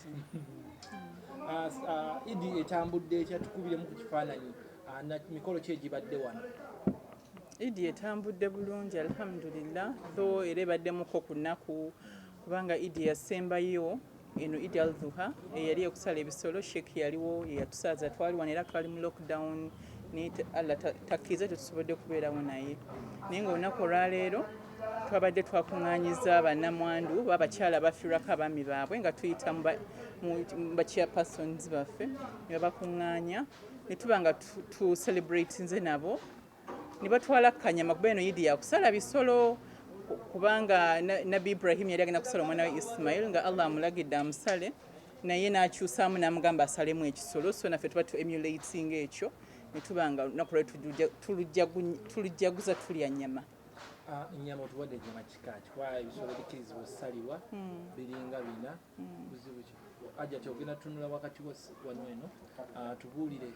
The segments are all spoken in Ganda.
bulungi. Idi etambudde ekyatukubiremu ku kifaananyi mikolo ki egibadde wano? Idi etambudde bulungi alhamdulillah, so era ebaddemuko ku nnaku kubanga Idi yasembayo eno Idi al-Dhuha eyali ekusala ebisolo Sheikh yaliwo yeyatusaaza, twali wano era twali mu lockdown naye Allah takkiriza tetusobodde kubeerawo naye nga olunaku olwaleero twabadde twakuŋŋaanyiza bannamwandu b'abakyala bafiirwako abaami baabwe nga tuyita mu chairpersons baffe ne babakuŋŋaanya ne tuba nga tu celebratinze nabo ne batwala kanyama kuba eno Idi yakusala bisolo kubanga Nabi Ibrahim yali agenda kusala omwana we Ismail nga Allah amulagidde amusale naye n'akyusaamu n'amugamba asalemu ekisolo, so naffe tuba tu emulating ekyo ne tuba nga olunaku lwe tulujjaguza tulya nnyama. Ennyama otuwadde ennyama kikaaki kuba ebisolo bikirizibwa osalibwa biringa bina buzibu ki ajja tyogenda tunula wakati wano eno tubuulire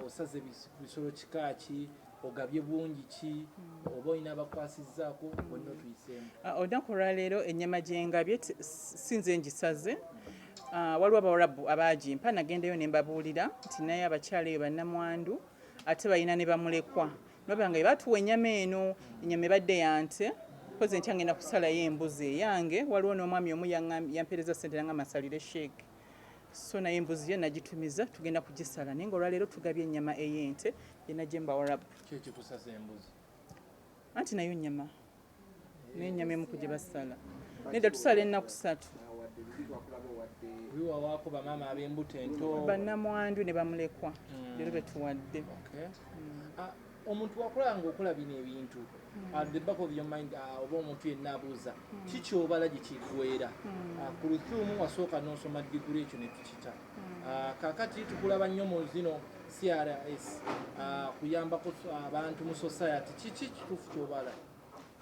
osaze bisolo kikaaki ogabye bungi ki oba olina abakwasizzaako bonna otuyiseemu? Olunaku olwaleero ennyama gyengabye si nze ngisaze, waliwo abawarabu abaagimpa nagendayo ne mbabuulira nti naye abakyala eyo bannamwandu ate balina ne bamulekwa nabanga batuwa ennyama eno, ennyama ebadde yante koze ntya ngenda kusalayo embuzi eyange, waliwo n'omwami omu yampeereza ssente nanga masalire Sheikh, so naye embuzi ye nagitumiza tugenda kugisala naye nga olwaleero tugabye ennyama ey'ente yenajje mbawarabu. Kyekikusaza embuzi? Anti nayo nnyama n'ennyama emu gye basala nedda tusala ennaku 3 biwawaako bamaama ab'embuto ento bannamwandu ne bamulekwa leero betuwadde. Omuntu wakulanga okola bino ebintu at the back of your mind oba omuntu yenna abuuza kiki obala gye kigwera ku lusuumu wasooka n'osoma diguli ekyo ne tukita kaakati tukulaba nnyo mu zino CRS kuyambako abantu mu society kiki kituufu kyobala?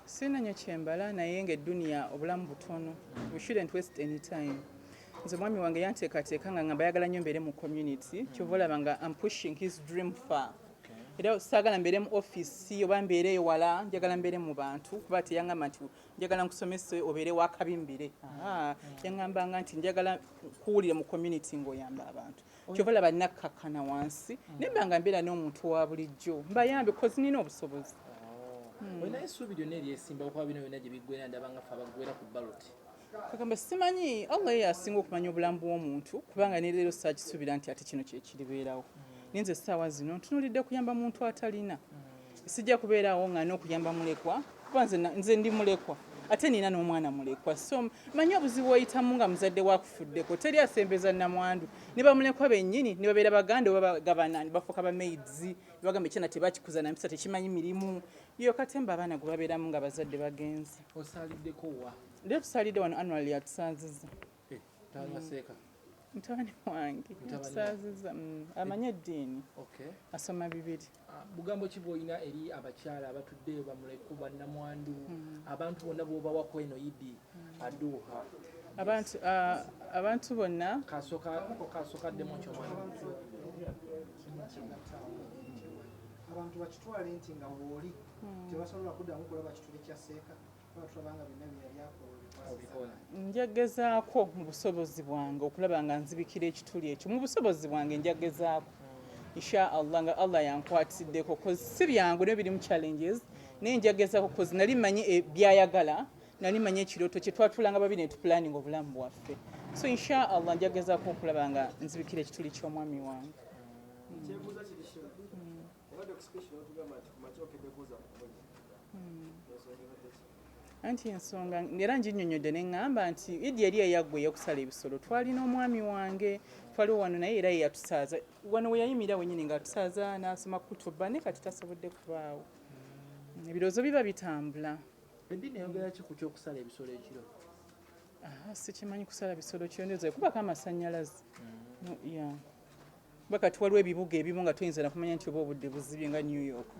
Sina nnyo kyembala naye ng'edduniya obulamu butono, we shouldn't waste any time. Nze mwami wange yanteekateeka nga ngamba ayagala nnyo mbeere mu community kyova olaba nga I'm pushing his dream far. Era saagala mbeere mu office oba mbeereyo wala, njagala mbeere mu bantu kuba teyangamba nti njagala nkusomese obeere wakabimbire. Yangambanga nti njagala kuwulira mu community ng'oyamba abantu. Kyova olaba nakkakkana wansi nemba nga mbeera n'omuntu wa bulijjo mbayambe kozi nina obusobozi. Olina essuubi lyonna eryesimba okuba bino byonna gye biggwera ndaba nga ffe abagwera ku baloti? Kagamba simanyi Allah ye asinga okumanya obulamu bw'omuntu kubanga ne leero saakisuubira nti ate kino kyekiribeerawo. Ninze essaawa zino ntunuulidde kuyamba muntu atalina. Sijja kubeerawo nga n'okuyamba mulekwa kuba nze ndi mulekwa ate nina n'omwana mulekwa, so manyi obuzibu oyitamu nga muzadde wakufuddeko teri asembeza nnamwandu ne bamulekwa bennyini ne babeera baganda oba bagabana ne bafuuka bamaids bagamba ekyana tebakikuza na mpisa tekimanyi mirimu yo katemba abaana gwe babeeramu nga bazadde bagenzi. Osaliddeko wa? Leero tusalidde wano annual yatusaazizza. Tangaseeka? Mutabani wange yatusaazizza amanye eddiini asoma Bibiri. Bugambo ki bw'olina eri abakyala abatuddeyo bamulekwa bannamwandu abantu bonna b'obawako eno Idi Adhuha? Abantu bonna kasookaddemu kyomwana abantu bakitwale nti nga wooli tebasobola kuddamu kulaba kituli kya seeka tulabanga byonna byeyali akola. Njagezaako mu busobozi bwange okulaba nga nzibikira ekituli ekyo mu busobozi bwange njagezaako insha Allah nga Allah yankwatiddeko kozi si byangu ne biri mu challenges naye njagezaako kozi nali manyi byayagala nali manyi ekirooto kye twatulanga babiri ne tupulaninga obulamu bwaffe, so insha Allah njagezaako okulaba nga nzibikira ekituli ky'omwami wange. Anti ensonga era nginnyonnyodde ne ŋŋamba nti Idi yali eyaggwa eyokusala ebisolo twalina omwami wange twaliwo wano naye era yeyatusaaza wano we yayimira wennyini ng'atusaaza n'asoma kutuba ne kati tasobodde kubaawo. Ebirowoozo biba bitambula. Eddiini eyogera ki ku ky'okusala ebisolo ekiro? Sikimanyi kusala bisolo kyondezo kubako amasannyalaze. Kuba kati waliwo ebibuga ebimu nga tuyinza na kumanya nti oba obudde buzibye nga New York.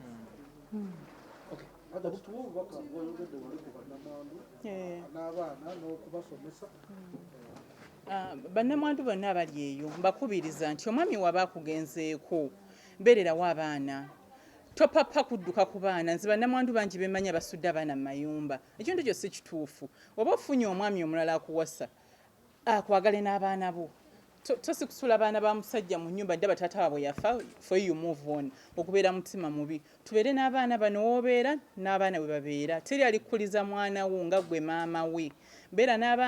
Bannamwandu bonna abali eyo mbakubiriza nti omwami waba akugenzeeko mbeererawo abaana topapa kudduka ku baana. Nze bannamwandu bangi bemanyi abasudde abaana mu mayumba, ekintu ekyo si kituufu. Oba ofunye omwami omulala akuwasa akwagale n'abaana bo tosikusula abaana ba musajja mu nnyumba dde bataata waabwe yafa for you move on okubeera mutima mubi tubeere n'abaana bano woobeera n'abaana bwe babeera teri alikkuliza mwana wo nga gwe maama we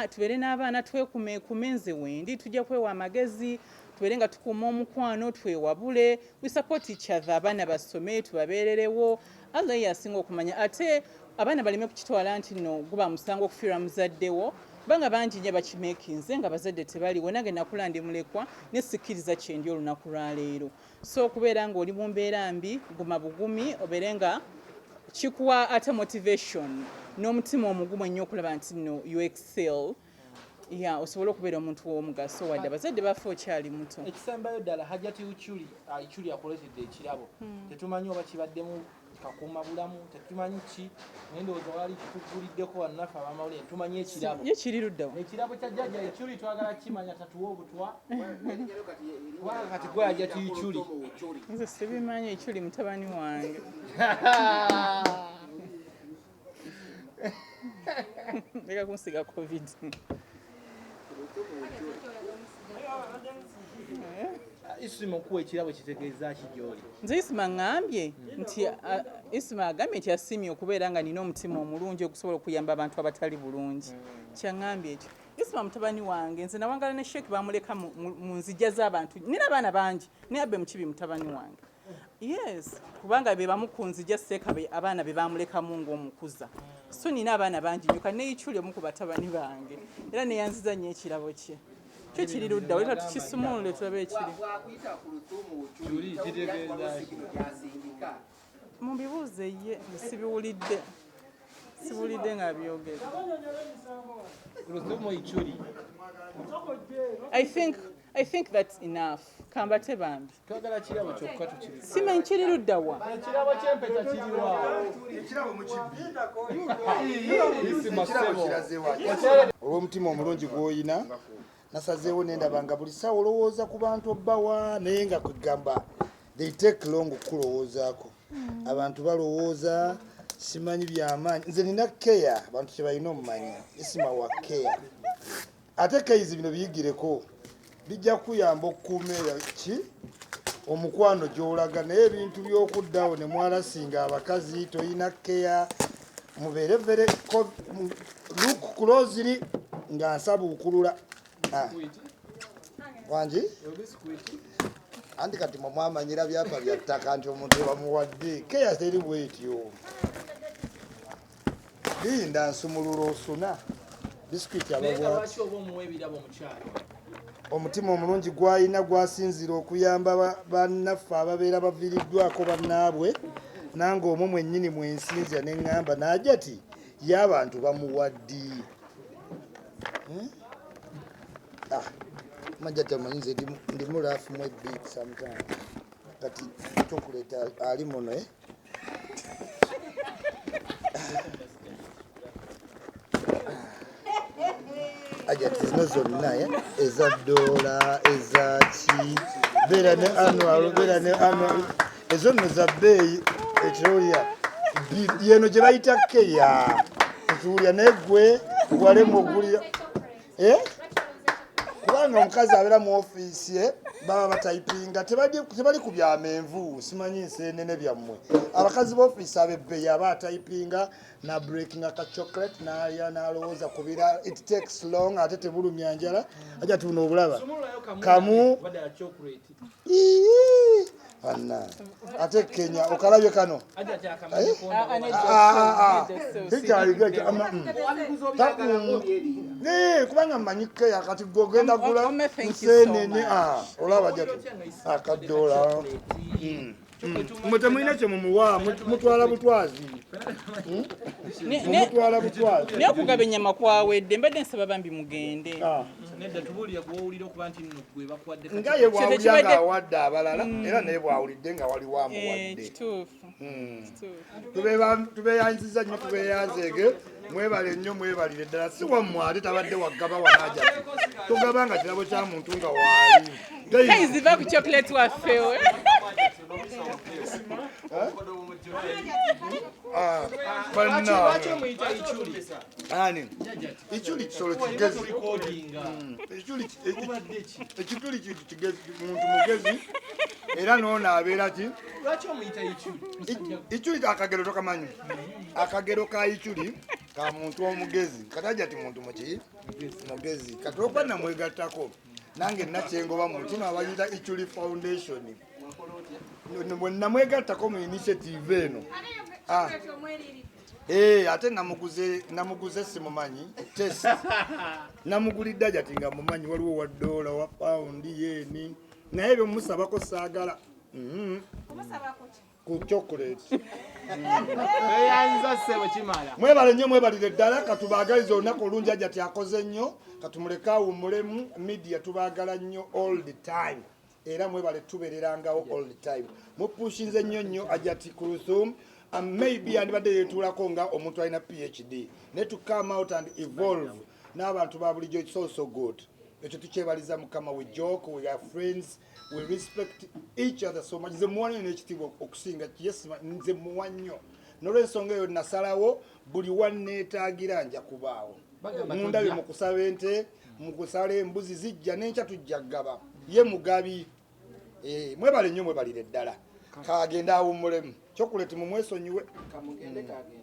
tubeere n'abaana twekumeekume nze wendi tujja kwewa amagezi tubeere nga tukuuma omukwano twewabule we support each other abaana basome tubabeererewo Allah yasinga okumanya ate abaana baleme kukitwala nti no guba musango okufiirwa muzaddewo banga bangi nnyo bakimeekinze nga bazadde tebaliwo nange nakula ndi mulekwa nesikkiriza kyendi olunaku lwaleero so okubeera ng'oli mu mbeera mbi guma bugumi obeere nga kikuwa ate motivation n'omutima omugumu ennyo okulaba nti no you excel osobole okubeera omuntu w'omugaso wadde abazadde bafe okyali muto ekisembayo ddala hajjati ichuli akolesedde ekirabo tetumanyi oba kibaddemu kakuuma bulamu tetumanyi ki nendowooza wali kituguliddeko wannaffe abamawulire tumanyi ekirabo ye kiri luddawo ekirabo kya jjajja ichuli twagala kimanya tatuwa obutwa kubanga kati gwe hajjati ichuli nze sibimanyi ichuli mutabani wange leka kunsiga covid Isima okuwa ekirabo kitegeeza ki gy'oli? Nze Isima ngambye nti Isima agambye nti asiimye okubeera nga nina omutima omulungi okusobola okuyamba abantu abatali bulungi. Kyangambye ekyo. Isima mutabani wange nze nawangala ne Sheikh bamuleka mu nzija z'abantu. Nina abaana bangi naye abbe mukibi mutabani wange. Yes, kubanga be bamu ku nzija Seeka abaana be bamulekamu ng'omukuza. So nina abaana bangi nyoka ne Ichuli omu ku batabani bange. Era ne yanziza nnyo ekirabo kye. Kyo kiri ludda weta tukisumulule tulabe ekiri. Kyuli kitegeeza ki? Mumbibuuze ye sibiwulidde. Sibuulidde nga byogera. Kulutumu Ichuli. I think that's enough. Kambate bambi. Twagala kirabo kyokka tukiri. Simanyi kiri ludda wa? Ekirabo ky'empeta kiri wa? Ekirabo mu kibbi. Isima Ekirabo kiraze wa? Olw'omutima omulungi gw'oyina nasazeewo nendaba nga buli ssaawa olowooza ku bantu obbawa naye nga kwegamba they take long okukulowoozaako. Abantu balowooza simanyi byamaanyi. Nze nina keya abantu kye balina omumanya Isima wa keya. Ate keyizi bino biyigireko bijja kuyamba okukuuma ki omukwano gy'olaga naye ebintu by'okuddawo ne mwalasinga abakazi toyina keya mubeere vere look closely nga nsaba ukulula wangi anti kati mwamanyira byapa bya ttaka nti omuntu bamuwadde keya teri bwetyo linda nsumulula osuna bisikuiti ababwati omutima omulungi gwayina gwasinzira okuyamba bannaffe ababeera baviiriddwako bannaabwe nange omwo mwennyini mwensinzira ne ŋŋamba naajja ti y'abantu bamuwaddi majja tamanyi nze ndi mulaafu mu ebbiiti sometimes kati chocolate ali muno ajati zino zonna eza dola ezaki beera ne annual ezo nno za bbeeyi ekirolya yeno gye bayita keya ekiwulya naye gwe walemu ogulira kubanga omukazi abeera mu ofiisi baba batayipinga tebali ku byamenvu simanyi enseenene byammwe abakazi b'ofiisi ab'ebbeeyi aba atayipinga na breaking aka chocolate n'alya n'alowooza kubira it takes long ate tebulumya njala ajja tuno obulaba kamu anna ate Kenya okalabye kano kubanga mmanyi keya kati gogenda gula nseenene olaba jatu akadola mwe temulina kye mumuwa mutwala butwazi mutwala butwazi naye okugaba ennyama kwawedde mbadde nsaba bambi mugende nga ye bwawulira ng'awadde abalala era naye bwawulidde nga waliwo amuwadde tubeeyanziza nnyo tubeeyanzeege mwebale nnyo mwebalire ddala si wammwe ate tabadde waggaba wanaaja togaba nga kirabo kya muntu nga waali ziva ku chocolate waffe Lwaki omuyita Ichuli? Ani? Ichuli kisolo kigezi. Ekituli kigezi, muntu mugezi era nono abeera ki? Lwaki omuyita Ichuli? Ichuli akagero tokamanyi. Akagero ka Ichuli ka muntu omugezi. Kataja ti muntu muki? Mugezi. Katoba na mwegattako. Nange nakyengoba mutima abayita Ichuli Foundation. Namwegattako mu initiative eno. Ate namuguze simumanyi test. Namugulidde ajati nga mumanyi waliwo wa $1 wa pound yeni. Naye ebyo musabako saagala. Ku chocolate. Beyanza sebo kimala. Mwebale nnyo mwebalire ddala katubaagaliza olunaku olungi ajati akoze nnyo katumuleka awummulemu media tubaagala nnyo all the time. Era mwebale tubeererangawo all the time. Mupushinze nnyo ajati Kurthum. And maybe andibadde yetuulako nga omuntu alina PhD. Need to come out and evolve. N'abantu ba bulijjo it's also good. Ekyo tukyebaliza Mukama, we joke, we are friends, we respect each other so much. Nze muwanyo n'ekitiibwa okusinga yes nze muwa nnyo. N'olw'ensonga eyo nasalawo buli wanneetaagira nja kubaawo. Mundabye mu kusaba ente, mu kusala embuzi zijja n'enkya tujja ggaba. Ye mugabi. Mwebale nnyo mwebalire ddala. Kagenda awummulemu. Chocolate mu mwesonyiwe. Kamugende kagende.